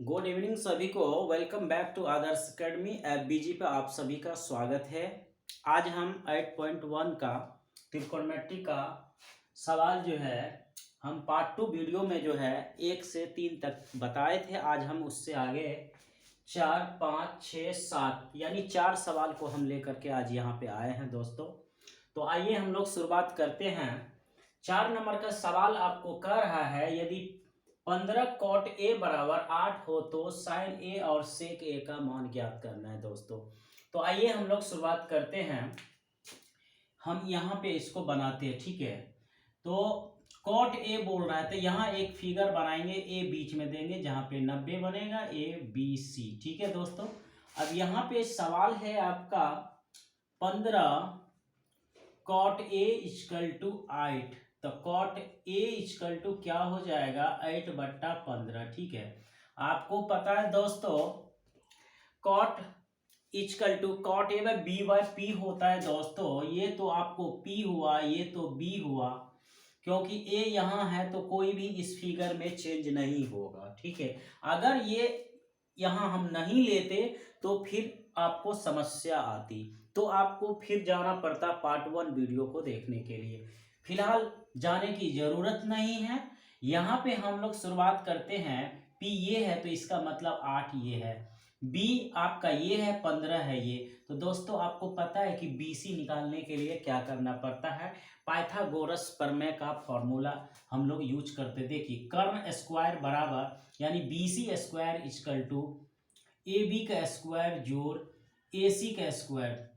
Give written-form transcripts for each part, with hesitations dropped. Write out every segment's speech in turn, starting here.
Good evening सभी को। Welcome back to Adarsh academy app बीजी पे आप सभी का स्वागत है। आज हम 8.1 का त्रिकोणमिति का सवाल जो है हम पार्ट 2 वीडियो में जो है 1 से 3 तक बताए थे। आज हम उससे आगे 4, 5, 6, 7 यानी 4 सवाल को हम लेकर के आज यहाँ पे आए हैं दोस्तों। तो आइए हम लोग शुरुआत करते हैं। 4 नंबर का सवाल आपको कह रहा है, यदि 15 कॉट ए बराबर 8 हो तो साइन ए और सेक ए का मान ज्ञात करना है दोस्तों। तो आइए हम लोग शुरुआत करते हैं। हम यहाँ पे इसको बनाते हैं, ठीक है। तो कॉट ए बोल रहा है तो यहाँ एक फिगर बनाएंगे, ए बीच में देंगे जहाँ पे 90 बनेगा, ए बी सी, ठीक है दोस्तों। अब यहाँ पे सवाल है आपका 15 कॉट ए इक्वल टू 8। तो कॉट ए इक्वल टू क्या हो जाएगा 8/15, ठीक है। आपको पता है दोस्तों cot equal to cot A by B by P होता है दोस्तों। ये तो आपको पी हुआ, ये तो बी हुआ, क्योंकि ए यहाँ है तो कोई भी इस फिगर में चेंज नहीं होगा, ठीक है। अगर ये यहाँ हम नहीं लेते तो फिर आपको समस्या आती, तो आपको फिर जाना पड़ता पार्ट 1 वीडियो को देखने के लिए। फिलहाल जाने की ज़रूरत नहीं है। यहाँ पे हम लोग शुरुआत करते हैं। पी ये है तो इसका मतलब 8 ये है, बी आपका ये है, 15 है ये। तो दोस्तों आपको पता है कि बी सी निकालने के लिए क्या करना पड़ता है। पाइथागोरस प्रमेय का फॉर्मूला हम लोग यूज करते। देखिए कर्ण स्क्वायर बराबर यानी B C square equal to A B का स्क्वायर जोड़ ए सी का स्क्वायर,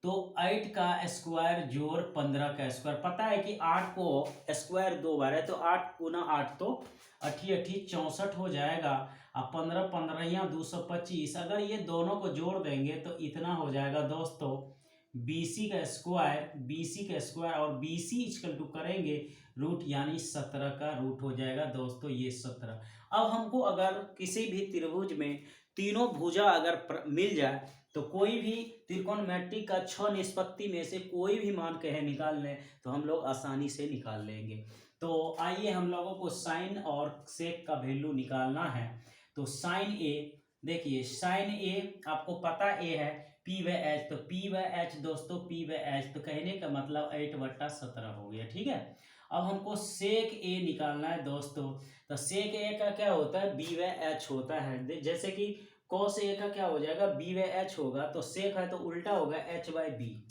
तो 8 का स्क्वायर जोड़ 15 का स्क्वायर। पता है कि 8 को स्क्वायर 2 बार है तो 8 गुना 8 तो 8 64 हो जाएगा। अब 15 15 225, अगर ये दोनों को जोड़ देंगे तो इतना हो जाएगा दोस्तों BC का स्क्वायर, BC का स्क्वायर और BC इक्वल टू करेंगे रूट यानी 17 का रूट हो जाएगा दोस्तों ये 17। अब हमको अगर किसी भी त्रिभुज में तीनों भुजा अगर मिल जाए तो कोई भी त्रिकोणमिति का 6 निष्पत्ति में से कोई भी मान कहे निकाल लें तो हम लोग आसानी से निकाल लेंगे। तो आइए हम लोगों को साइन और सेक का वैल्यू निकालना है। तो साइन ए, देखिए साइन ए आपको पता ए है पी बाई एच, तो पी बाई एच दोस्तों पी बाई एच, तो कहने का मतलब 8/17 हो गया, ठीक है। अब हमको सेक ए निकालना है दोस्तों। तो सेक ए का क्या होता है बी बाई एच होता है। जैसे कि कॉस ए का क्या हो जाएगा बी बाई एच होगा, तो सेक है तो उल्टा होगा एच बाई बी।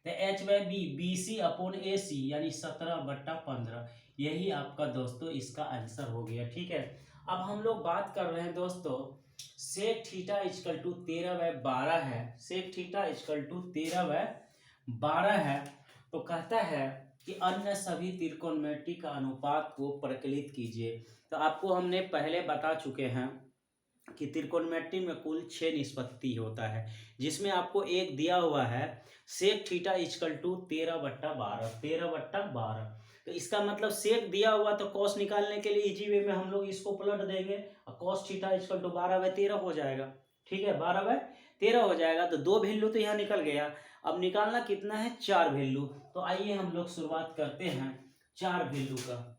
तो H by B B C upon A C यानी 17/15, यही आपका दोस्तों इसका आंसर हो गया, ठीक है। अब हम लोग बात कर रहे हैं दोस्तों सेक थीटा इक्वल टू 13/12 है। सेक थीटा इक्वल टू 13/12 है। तो कहता है कि अन्य सभी त्रिकोणमिति का अनुपात को प्रकलित कीजिए। तो आपको हमने पहले बता चुके हैं कि त्रिकोणमिति में कुल 6 निष्पत्ति होता है, जिसमें आपको एक दिया हुआ है सेक थीटा इक्वल टू 13/12। तो इसका मतलब सेक दिया हुआ तो कॉस निकालने के लिए इजी वे में हम लोग इसको पलट देंगे और कॉस थीटा इक्वल टू 12/13 हो जाएगा, ठीक है। 12/13 हो जाएगा तो 2 वैल्यू तो यहाँ निकल गया। अब निकालना कितना है 4 वैल्यू। तो आइए हम लोग शुरुआत करते हैं 4 वैल्यू का।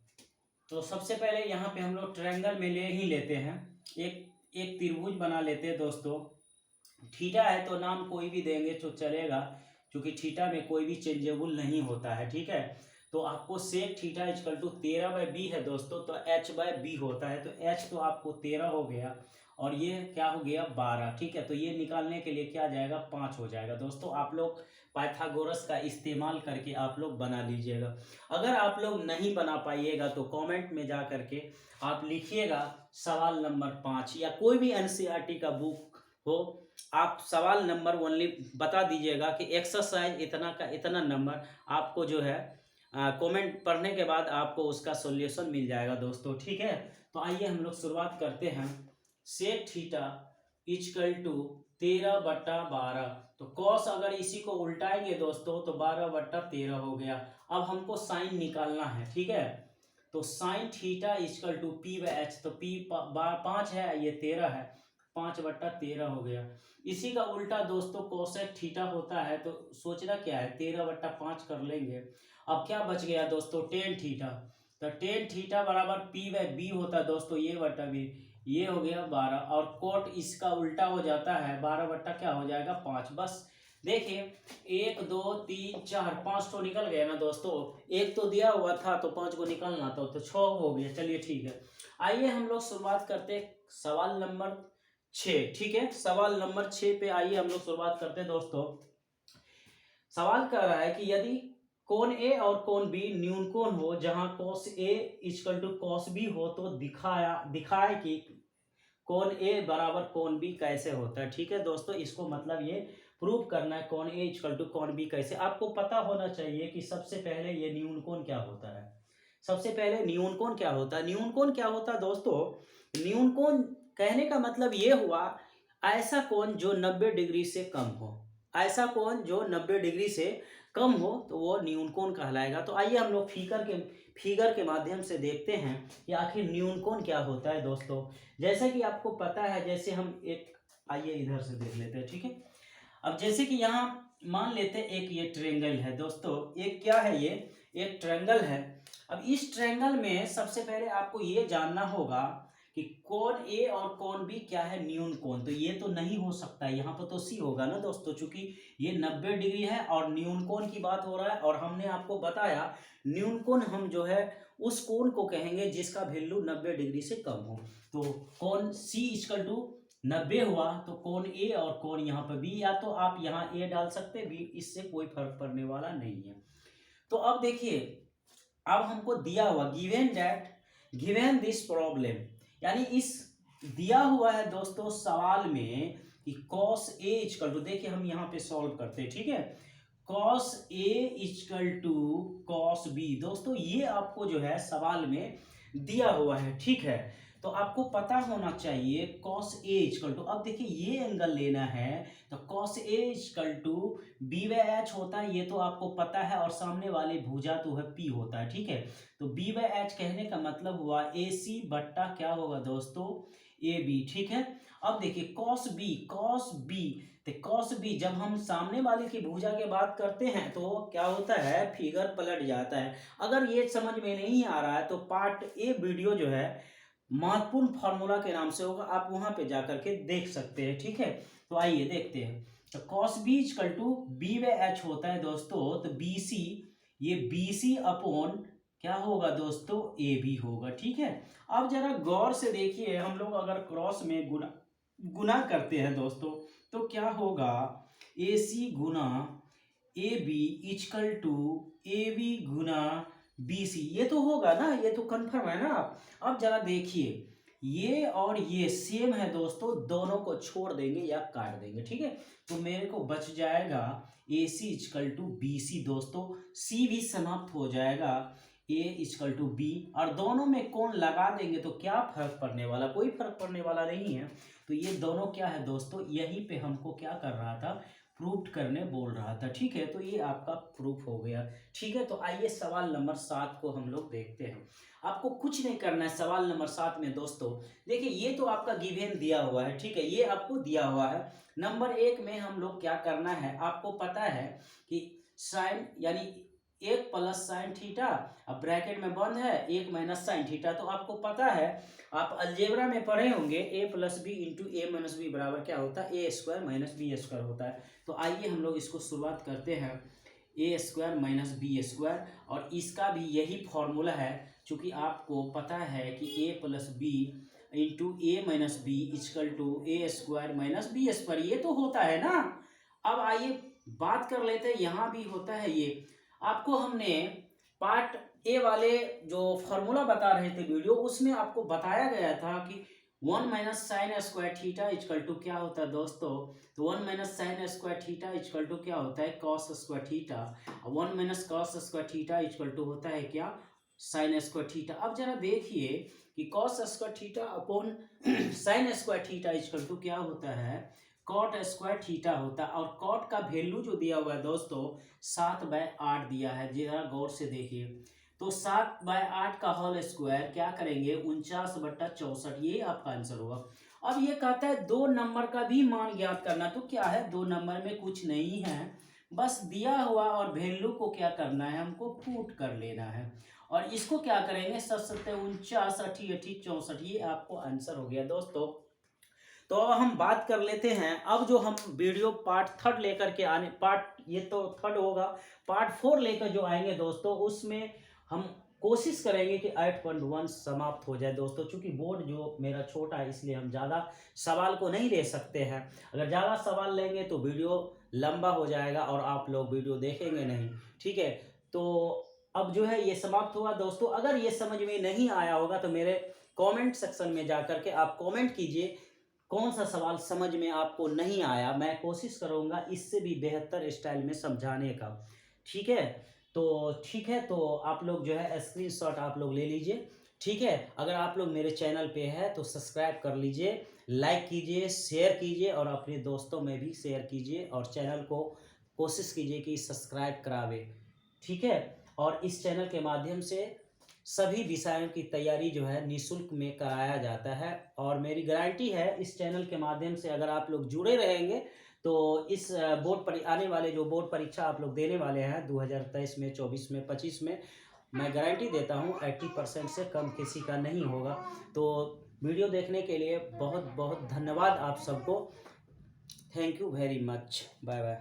तो सबसे पहले यहाँ पे हम लोग ट्रायंगल में ले ही लेते हैं, एक एक त्रिभुज बना लेते हैं दोस्तों। थीटा है तो नाम कोई भी देंगे तो चलेगा, क्योंकि थीटा में कोई भी चेंजेबल नहीं होता है, ठीक है। तो आपको sec theta equal to 13/b है दोस्तों, तो h/b होता है। तो h तो आपको 13 हो गया और ये क्या हो गया 12, ठीक है। तो ये निकालने के लिए क्या जाएगा 5 हो जाएगा दोस्तों। आप लोग पाइथागोरस का इस्तेमाल करके आप लोग बना लीजिएगा। अगर आप लोग नहीं बना पाइएगा तो कमेंट में जा करके आप लिखिएगा सवाल नंबर 5, या कोई भी एनसीईआरटी का बुक हो आप सवाल नंबर ओनली बता दीजिएगा कि एक्सरसाइज इतना का इतना नंबर, आपको जो है कमेंट पढ़ने के बाद आपको उसका सॉल्यूशन मिल जाएगा दोस्तों, ठीक है। तो आइए हम लोग शुरुआत करते हैं। सेक थीटा इक्वल टू 13/12, तो कॉस अगर इसी को उल्टाएंगे दोस्तों तो 12/13 हो गया। अब हमको साइन निकालना है, ठीक है। तो sine theta equal to P by H, तो पी 5 है ये 13 है, 5/13 हो गया। इसी का उल्टा दोस्तों कोसेक थीटा होता है, तो सोचना क्या है 13/5 कर लेंगे। अब क्या बच गया दोस्तों टेन थीटा, तो टेन थीटा बराबर पी बाई बी होता है दोस्तों, ये बटा बी। ये हो गया 12 और कोट इसका उल्टा हो जाता है 12 बट्टा क्या हो जाएगा 5। बस देखिए 1 2 3 4 5 तो निकल गया ना दोस्तों, एक तो दिया हुआ था तो 5 को निकालना था तो 6 हो गया। चलिए ठीक है, आइए हम लोग शुरुआत करते हैं सवाल नंबर 6। ठीक है, सवाल नंबर 6 पे आइए हम लोग शुरुआत करते हैं दोस्तों। सवाल कर रहा है कि यदि कोण ए और कोण बी न्यून कोण हो जहां cos A equal to cos B हो तो दिखाए कि कोण ए बराबर कोण बी कैसे होता है। ठीक है दोस्तों, इसको मतलब ये प्रूव करना है कोण ए इक्वल टू कोण बी कैसे। आपको पता होना चाहिए कि सबसे पहले ये न्यून कोण क्या होता है। सबसे पहले न्यून कोण क्या होता है? न्यून कोण क्या होता है दोस्तों? न्यून कोण कहने का मतलब ये हुआ ऐसा कोण जो 90 डिग्री से कम हो। ऐसा कोण जो 90 डिग्री से कम हो तो वो न्यून कोण कहलाएगा। तो आइए हम लोग फिगर के माध्यम से देखते हैं कि आखिर न्यून कोण क्या होता है दोस्तों। जैसा कि आपको पता है, जैसे हम एक आइए इधर से देख लेते हैं। ठीक है, अब जैसे कि यहाँ मान लेते हैं एक ये ट्रायंगल है दोस्तों। एक क्या है? ये एक ट्रायंगल है। अब इस ट्रायंगल में सबसे पहले आपको ये जानना होगा कि कोण ए और कोण बी क्या है? न्यून कोण। तो ये तो नहीं हो सकता है, यहाँ पर तो सी होगा ना दोस्तों, चूंकि ये 90 डिग्री है और न्यून कोण की बात हो रहा है। और हमने आपको बताया न्यून कोण हम जो है उस कोण को कहेंगे जिसका वैल्यू 90 डिग्री से कम हो। तो कोण सी इक्वल टू 90 हुआ तो कोण ए और कोण यहाँ पर बी, या तो आप यहाँ ए डाल सकते हैं बी, इससे कोई फर्क पड़ने वाला नहीं है। तो अब देखिए, अब हमको दिया हुआ गिवन दिस प्रॉब्लम, यानी इस दिया हुआ है दोस्तों सवाल में कि cos a इक्वल टू, देखिए हम यहाँ पे सॉल्व करते हैं। ठीक है, cos a equal to cos b दोस्तों, ये आपको जो है सवाल में दिया हुआ है। ठीक है, तो आपको पता होना चाहिए cos a इक्वल टू, अब देखिए ये एंगल लेना है तो cos a equal to b/h होता है, ये तो आपको पता है, और सामने वाले भुजा तो है p होता है। ठीक है, तो b/h कहने का मतलब हुआ ac बट्टा क्या होगा दोस्तों? ab। ठीक है, अब देखिए cos b जब हम सामने वाले की भुजा की बात करते हैं तो क्या होता है? फिगर पलट जाता है। अगर ये समझ में नहीं आ रहा है तो पार्ट ए वीडियो जो है महत्वपूर्ण फार्मूला के नाम से होगा, आप वहां पे जाकर के देख सकते हैं। ठीक है, तो आइए देखते हैं। तो cos b equal to b/h होता है दोस्तों, तो bc, ये bc अपॉन क्या होगा दोस्तों? ab होगा। ठीक है, अब जरा गौर से देखिए, हम लोग अगर क्रॉस में गुना करते हैं दोस्तों तो क्या होगा? ac गुना ab इक्वल टू ab गुना bc, ये तो होगा ना, ये तो कंफर्म है ना। अब जरा देखिए, ये और ये सेम है दोस्तों, दोनों को छोड़ देंगे या काट देंगे। ठीक है, तो मेरे को बच जाएगा AC इक्वल टू BC दोस्तों, C भी समाप्त हो जाएगा, A इक्वल टू B, और दोनों में कोण लगा देंगे तो क्या फर्क पड़ने वाला? कोई फर्क पड़ने वाला नहीं है। तो ये दोनों क्या है दोस्तों? यहीं पे हमको क्या कर रहा था? प्रूफ करने बोल रहा था। ठीक है, तो ये आपका प्रूफ हो गया। ठीक है, तो आइए सवाल नंबर 7 को हम लोग देखते हैं। आपको कुछ नहीं करना है सवाल नंबर 7 में दोस्तों। देखिए ये तो आपका गिवन दिया हुआ है। ठीक है, ये आपको दिया हुआ है। नंबर 1 में हम लोग क्या करना है, आपको पता है कि साइन यानी 1 प्लस साइन थीटा, अब ब्रैकेट में बंद है 1 माइनस साइन थीटा। तो आपको पता है, आप अलजेब्रा में पढ़े होंगे a plus B into A minus B बराबर क्या होता है? A square minus B square होता है। तो आइए हम लोग इसको शुरुआत करते हैं, ए स्क्वायर माइनस बी स्क्वायर, और इसका भी यही फॉर्मूला है। चूंकि आपको पता है कि a plus B into A minus B equal to A square minus B square, ये तो होता है ना। अब आइए बात कर लेते हैं, यहाँ भी होता है ये। आपको हमने पार्ट ए वाले जो फॉर्मूला बता रहे थे वीडियो, उसमें आपको बताया गया था कि 1 minus sine square theta equal to क्या होता है दोस्तों? तो 1 minus sine square theta equal to क्या होता है? Cos square theta. 1 minus cos square theta equal to होता है क्या? Sine square theta. अब जरा देखिए कि cos square theta upon sine square theta equal to क्या होता है? कॉट स्क्वायर थीटा होता है। और कॉट का वैल्यू जो दिया हुआ है दोस्तों 7/8 दिया है, जरा गौर से देखिए। तो 7/8 का होल स्क्वायर क्या करेंगे? 49/64, ये आपका आंसर होगा। अब ये कहता है 2 नंबर का भी मान ज्ञात करना, तो क्या है? 2 नंबर में कुछ नहीं है, बस दिया हुआ और वैल्यू को क्या करना है? हमको पुट कर लेना है। और इसको क्या करेंगे 7 49 80 80 64, ये आपको आंसर हो गया दोस्तों। तो अब हम बात कर लेते हैं, अब जो हम वीडियो पार्ट 3 लेकर के आने, पार्ट ये तो 3 होगा, पार्ट 4 लेकर जो आएंगे दोस्तों, उसमें हम कोशिश करेंगे कि 8.1 समाप्त हो जाए दोस्तों। चूंकि बोर्ड जो मेरा छोटा है इसलिए हम ज़्यादा सवाल को नहीं ले सकते हैं। अगर ज़्यादा सवाल लेंगे तो वीडियो लंबा हो जाएगा और आप लोग वीडियो देखेंगे नहीं, ठीक है। तो अब जो है ये समाप्त हुआ दोस्तों। अगर ये समझ में नहीं आया होगा तो मेरे कमेंट सेक्शन में जा कर के आप कमेंट कीजिए कौन सा सवाल समझ में आपको नहीं आया। मैं कोशिश करूँगा इससे भी बेहतर स्टाइल में समझाने का, ठीक है। तो ठीक है, तो आप लोग जो है स्क्रीनशॉट आप लोग ले लीजिए, ठीक है। अगर आप लोग मेरे चैनल पे है तो सब्सक्राइब कर लीजिए, लाइक कीजिए, शेयर कीजिए और अपने दोस्तों में भी शेयर कीजिए और चैनल को कोशिश कीजिए कि सब्सक्राइब करावे, ठीक है। और इस चैनल के माध्यम से सभी विषयों की तैयारी जो है निःशुल्क में कराया जाता है और मेरी गारंटी है इस चैनल के माध्यम से अगर आप लोग जुड़े रहेंगे तो इस बोर्ड आने वाले जो बोर्ड परीक्षा आप लोग देने वाले हैं 2023 में, 24 में, 25 में, मैं गारंटी देता हूं 80% से कम किसी का नहीं होगा। तो वीडियो देखने के लिए बहुत बहुत धन्यवाद आप सबको। Thank you very much. Bye bye.